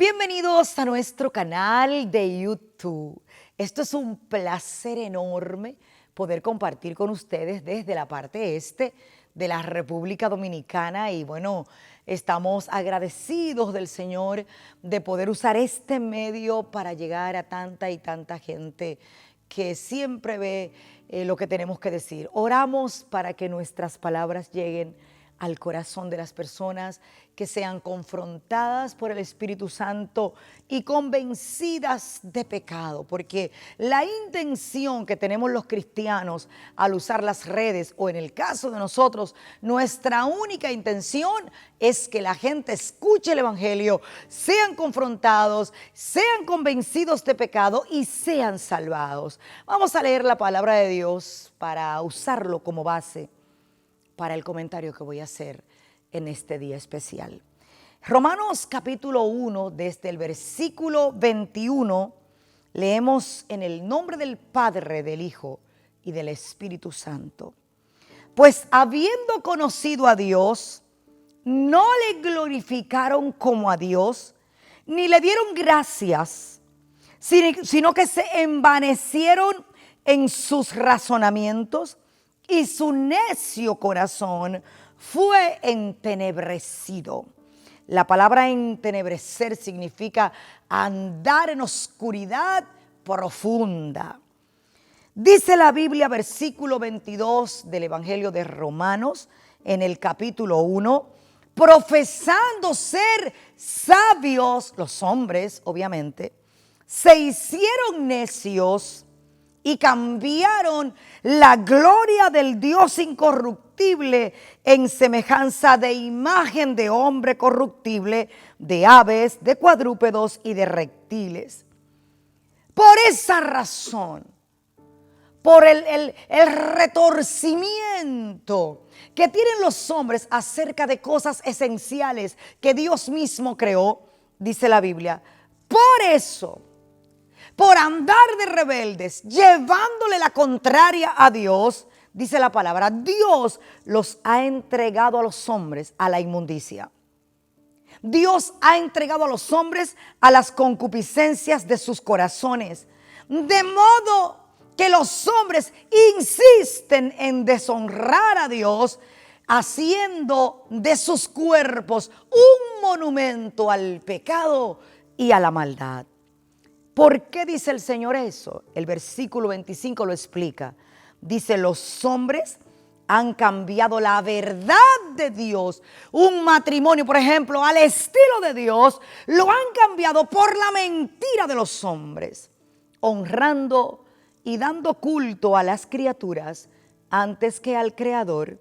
Bienvenidos a nuestro canal de YouTube. Esto es un placer enorme poder compartir con ustedes desde la parte este de la República Dominicana y bueno, estamos agradecidos del Señor de poder usar este medio para llegar a tanta y tanta gente que siempre ve lo que tenemos que decir. Oramos para que nuestras palabras lleguen al corazón de las personas, que sean confrontadas por el Espíritu Santo y convencidas de pecado, porque la intención que tenemos los cristianos al usar las redes, o en el caso de nosotros, nuestra única intención es que la gente escuche el Evangelio, sean confrontados, sean convencidos de pecado y sean salvados. Vamos a leer la palabra de Dios para usarlo como base para el comentario que voy a hacer en este día especial. Romanos capítulo 1, desde el versículo 21, leemos en el nombre del Padre, del Hijo y del Espíritu Santo. Pues habiendo conocido a Dios, no le glorificaron como a Dios, ni le dieron gracias, sino que se envanecieron en sus razonamientos, y su necio corazón fue entenebrecido. La palabra entenebrecer significa andar en oscuridad profunda. Dice la Biblia, versículo 22 del Evangelio de Romanos, en el capítulo 1, profesando ser sabios, los hombres obviamente, se hicieron necios y cambiaron la gloria del Dios incorruptible en semejanza de imagen de hombre corruptible, de aves, de cuadrúpedos y de reptiles. Por esa razón, por el retorcimiento que tienen los hombres acerca de cosas esenciales que Dios mismo creó, dice la Biblia, por eso, por andar de rebeldes, llevándole la contraria a Dios, dice la palabra, Dios los ha entregado a los hombres a la inmundicia. Dios ha entregado a los hombres a las concupiscencias de sus corazones, de modo que los hombres insisten en deshonrar a Dios, haciendo de sus cuerpos un monumento al pecado y a la maldad. ¿Por qué dice el Señor eso? El versículo 25 lo explica. Dice, los hombres han cambiado la verdad de Dios. Un matrimonio, por ejemplo, al estilo de Dios, lo han cambiado por la mentira de los hombres, honrando y dando culto a las criaturas antes que al Creador,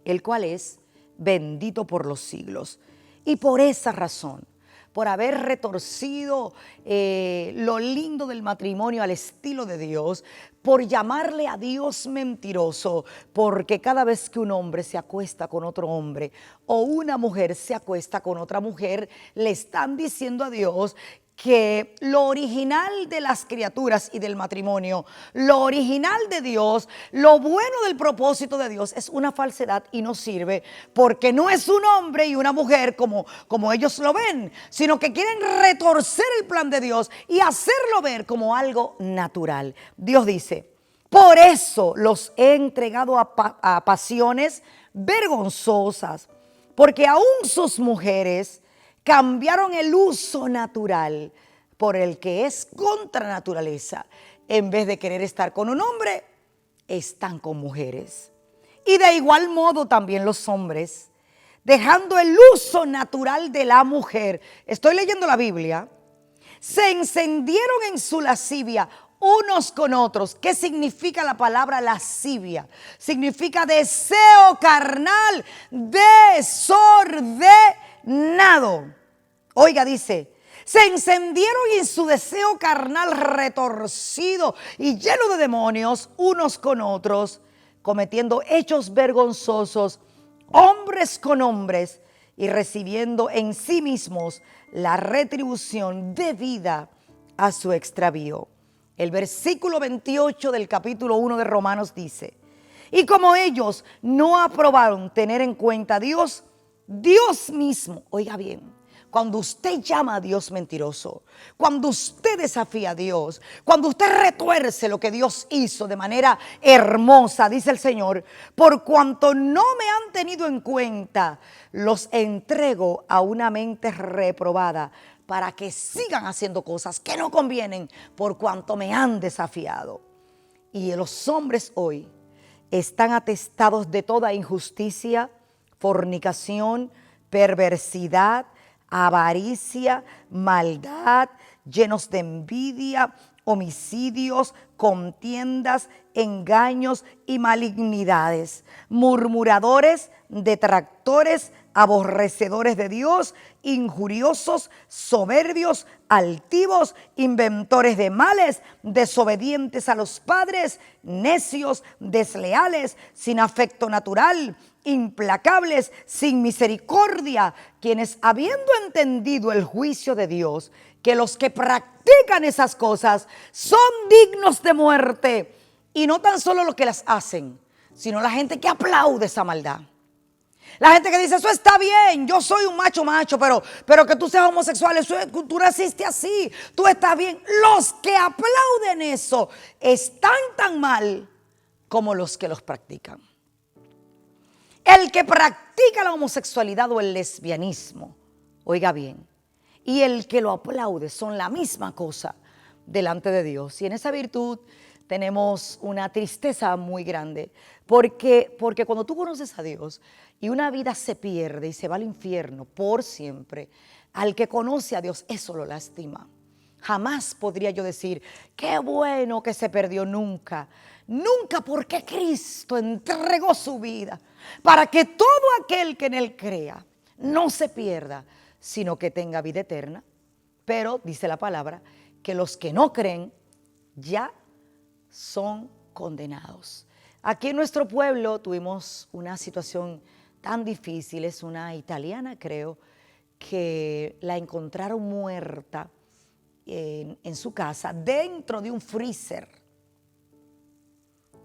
el cual es bendito por los siglos. Y por esa razón, por haber retorcido lo lindo del matrimonio al estilo de Dios, por llamarle a Dios mentiroso, porque cada vez que un hombre se acuesta con otro hombre o una mujer se acuesta con otra mujer, le están diciendo a Dios que lo original de las criaturas y del matrimonio, lo original de Dios, lo bueno del propósito de Dios es una falsedad y no sirve, porque no es un hombre y una mujer como ellos lo ven, sino que quieren retorcer el plan de Dios y hacerlo ver como algo natural. Dios dice, por eso los he entregado a pasiones vergonzosas, porque aún sus mujeres cambiaron el uso natural por el que es contra naturaleza. En vez de querer estar con un hombre, están con mujeres. Y de igual modo también los hombres, dejando el uso natural de la mujer, estoy leyendo la Biblia, se encendieron en su lascivia unos con otros. ¿Qué significa la palabra lascivia? Significa deseo carnal, desordenado. Oiga, dice, se encendieron en su deseo carnal retorcido y lleno de demonios unos con otros, cometiendo hechos vergonzosos, hombres con hombres, y recibiendo en sí mismos la retribución debida a su extravío. El versículo 28 del capítulo 1 de Romanos dice, y como ellos no aprobaron tener en cuenta a Dios, Dios mismo, oiga bien, cuando usted llama a Dios mentiroso, cuando usted desafía a Dios, cuando usted retuerce lo que Dios hizo de manera hermosa, dice el Señor, por cuanto no me han tenido en cuenta, los entrego a una mente reprobada para que sigan haciendo cosas que no convienen por cuanto me han desafiado. Y los hombres hoy están atestados de toda injusticia, fornicación, perversidad, avaricia, maldad, llenos de envidia, homicidios, contiendas, engaños y malignidades, murmuradores, detractores, aborrecedores de Dios, injuriosos, soberbios, altivos, inventores de males, desobedientes a los padres, necios, desleales, sin afecto natural, implacables, sin misericordia, quienes habiendo entendido el juicio de Dios, que los que practican esas cosas son dignos de muerte, y no tan solo los que las hacen, sino la gente que aplaude esa maldad. La gente que dice, eso está bien, yo soy un macho, pero que tú seas homosexual, tú naciste así, tú estás bien. Los que aplauden eso están tan mal como los que los practican. El que practica la homosexualidad o el lesbianismo, oiga bien, y el que lo aplaude son la misma cosa delante de Dios. Y en esa virtud tenemos una tristeza muy grande, porque cuando tú conoces a Dios y una vida se pierde y se va al infierno por siempre, al que conoce a Dios eso lo lastima. Jamás podría yo decir, qué bueno que se perdió, nunca, nunca, porque Cristo entregó su vida para que todo aquel que en Él crea no se pierda, sino que tenga vida eterna. Pero dice la palabra que los que no creen ya son condenados. Aquí en nuestro pueblo tuvimos una situación tan difícil, es una italiana creo, que la encontraron muerta en su casa dentro de un freezer.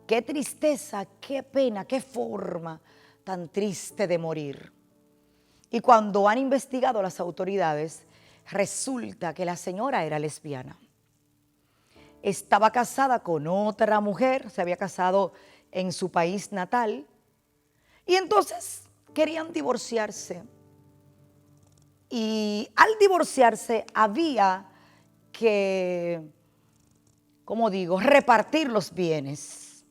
Qué tristeza, qué pena, qué forma tan triste de morir. Y cuando han investigado las autoridades, resulta que la señora era lesbiana. Estaba casada con otra mujer, se había casado en su país natal, y entonces querían divorciarse. Y al divorciarse había que, como digo, repartir los bienes.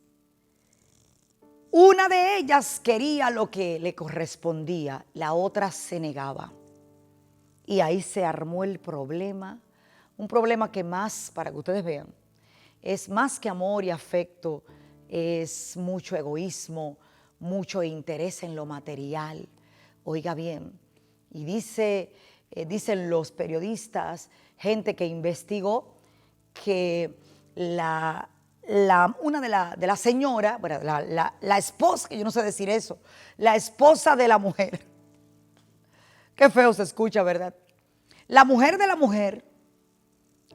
Una de ellas quería lo que le correspondía, la otra se negaba. Y ahí se armó el problema, un problema que más, para que ustedes vean, es más que amor y afecto, es mucho egoísmo, mucho interés en lo material. Oiga bien, y dicen los periodistas, gente que investigó, que una de la señora, bueno, la esposa, que yo no sé decir eso, la esposa de la mujer, qué feo se escucha, ¿verdad? La mujer de la mujer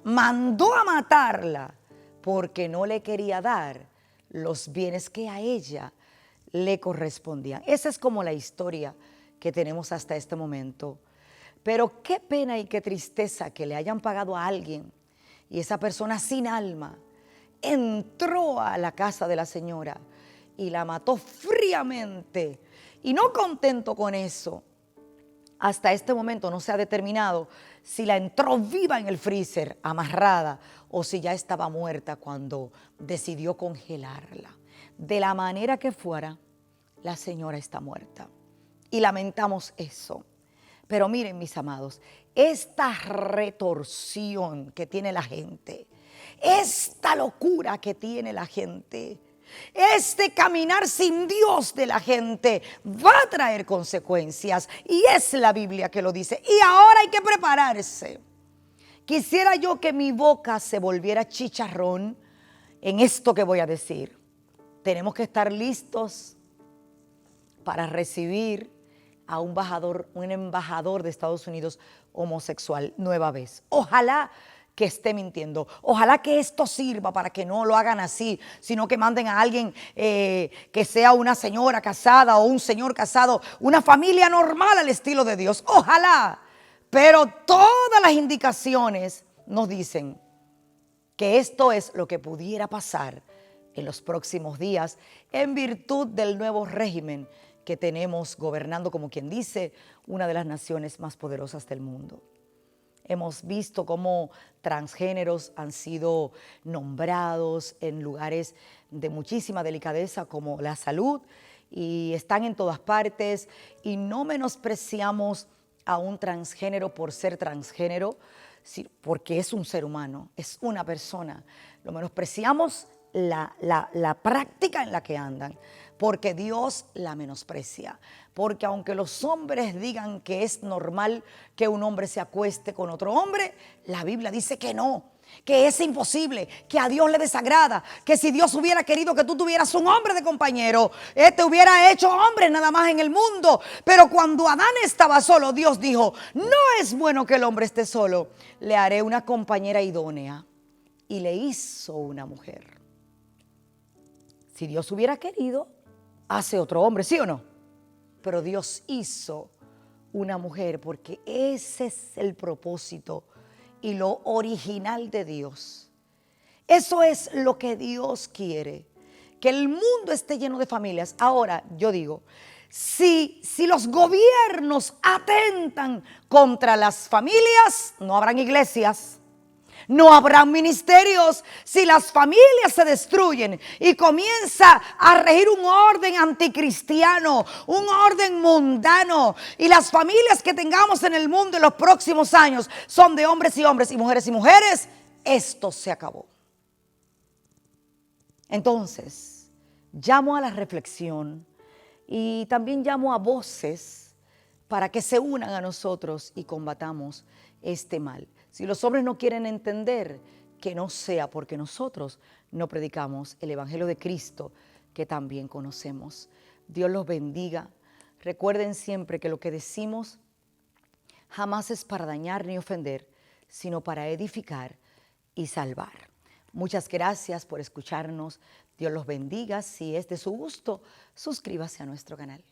mandó a matarla porque no le quería dar los bienes que a ella le correspondían. Esa es como la historia que tenemos hasta este momento. Pero qué pena y qué tristeza que le hayan pagado a alguien y esa persona sin alma entró a la casa de la señora y la mató fríamente. Y no contento con eso, hasta este momento no se ha determinado si la entró viva en el freezer, amarrada, o si ya estaba muerta cuando decidió congelarla. De la manera que fuera, la señora está muerta. Y lamentamos eso. Pero miren, mis amados, esta retorsión que tiene la gente, esta locura que tiene la gente, este caminar sin Dios de la gente va a traer consecuencias, y es la Biblia que lo dice. Y ahora hay que prepararse. Quisiera yo que mi boca se volviera chicharrón en esto que voy a decir. Tenemos que estar listos para recibir a un embajador de Estados Unidos homosexual nueva vez. Ojalá que esté mintiendo. Ojalá que esto sirva para que no lo hagan así, sino que manden a alguien que sea una señora casada o un señor casado, una familia normal al estilo de Dios. Ojalá. Pero todas las indicaciones nos dicen que esto es lo que pudiera pasar en los próximos días en virtud del nuevo régimen que tenemos gobernando, como quien dice, una de las naciones más poderosas del mundo. Hemos visto cómo transgéneros han sido nombrados en lugares de muchísima delicadeza como la salud y están en todas partes, y no menospreciamos a un transgénero por ser transgénero, porque es un ser humano, es una persona. Lo menospreciamos la práctica en la que andan, porque Dios la menosprecia. Porque aunque los hombres digan que es normal que un hombre se acueste con otro hombre, la Biblia dice que no, que es imposible, que a Dios le desagrada, que si Dios hubiera querido que tú tuvieras un hombre de compañero, te hubiera hecho hombre nada más en el mundo. Pero cuando Adán estaba solo, Dios dijo, no es bueno que el hombre esté solo, le haré una compañera idónea, y le hizo una mujer. Si Dios hubiera querido, hace otro hombre, ¿sí o no? Pero Dios hizo una mujer porque ese es el propósito y lo original de Dios. Eso es lo que Dios quiere, que el mundo esté lleno de familias. Ahora, yo digo, si los gobiernos atentan contra las familias, no habrán iglesias. No habrán ministerios. Si las familias se destruyen y comienza a regir un orden anticristiano, un orden mundano, y las familias que tengamos en el mundo en los próximos años son de hombres y hombres y mujeres, esto se acabó. Entonces, llamo a la reflexión y también llamo a voces para que se unan a nosotros y combatamos este mal. Si los hombres no quieren entender, que no sea porque nosotros no predicamos el Evangelio de Cristo que también conocemos. Dios los bendiga. Recuerden siempre que lo que decimos jamás es para dañar ni ofender, sino para edificar y salvar. Muchas gracias por escucharnos. Dios los bendiga. Si es de su gusto, suscríbase a nuestro canal.